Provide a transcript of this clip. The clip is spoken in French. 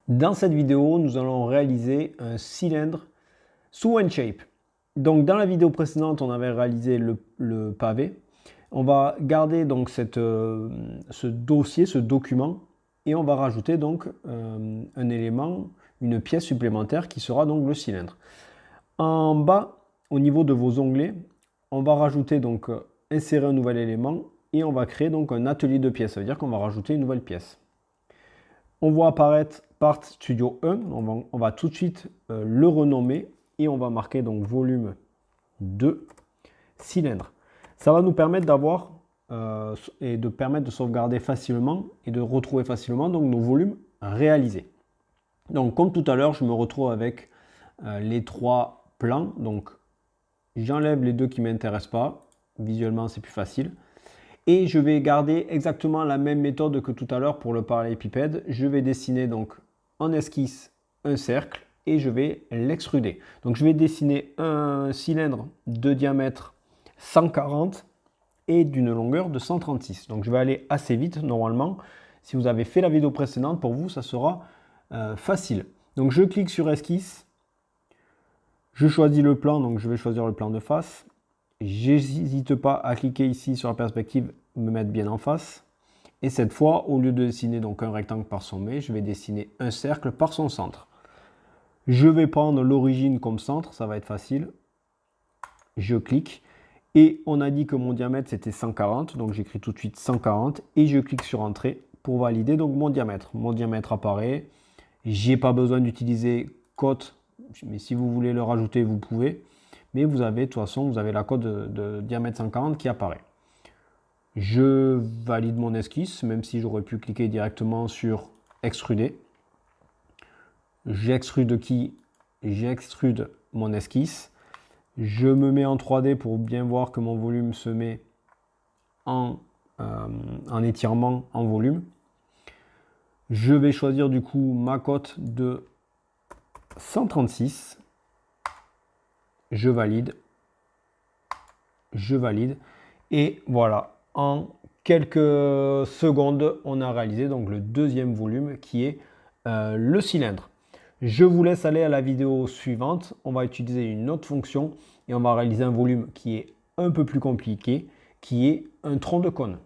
Dans cette vidéo, nous allons réaliser un cylindre sous OneShape. Donc dans la vidéo précédente, on avait réalisé le pavé. On va garder donc ce dossier, ce document, et on va rajouter donc un élément, une pièce supplémentaire qui sera donc le cylindre. En bas, au niveau de vos onglets, on va rajouter donc insérer un nouvel élément et on va créer donc un atelier de pièces. Ça veut dire qu'on va rajouter une nouvelle pièce. On voit apparaître Part Studio 1, on va tout de suite le renommer et on va marquer donc volume 2 cylindre. Ça va nous permettre d'avoir et de permettre de sauvegarder facilement et de retrouver facilement donc nos volumes réalisés. Donc comme tout à l'heure, je me retrouve avec les trois plans. Donc j'enlève les deux qui ne m'intéressent pas. Visuellement, c'est plus facile. Et je vais garder exactement la même méthode que tout à l'heure pour le parallélépipède. Je vais dessiner donc en esquisse un cercle et je vais l'extruder. Donc je vais dessiner un cylindre de diamètre 140 et d'une longueur de 136. Donc je vais aller assez vite normalement. Si vous avez fait la vidéo précédente, pour vous, ça sera facile. Donc je clique sur esquisse. Je choisis le plan, donc je vais choisir le plan de face. J'hésite pas à cliquer ici sur la perspective, me mettre bien en face. Et cette fois, au lieu de dessiner donc un rectangle par sommet, je vais dessiner un cercle par son centre. Je vais prendre l'origine comme centre, ça va être facile. Je clique. Et on a dit que mon diamètre c'était 140, donc j'écris tout de suite 140 et je clique sur Entrée pour valider donc mon diamètre. Mon diamètre apparaît. J'ai pas besoin d'utiliser cote, mais si vous voulez le rajouter, vous pouvez. Mais vous avez, de toute façon, vous avez la cote de diamètre 140 qui apparaît. Je valide mon esquisse, même si j'aurais pu cliquer directement sur extruder. J'extrude qui? J'extrude mon esquisse. Je me mets en 3D pour bien voir que mon volume se met en étirement en volume. Je vais choisir du coup ma cote de 136. Je valide. Je valide. Et voilà, en quelques secondes, on a réalisé donc le deuxième volume qui est le cylindre. Je vous laisse aller à la vidéo suivante. On va utiliser une autre fonction et on va réaliser un volume qui est un peu plus compliqué, qui est un tronc de cône.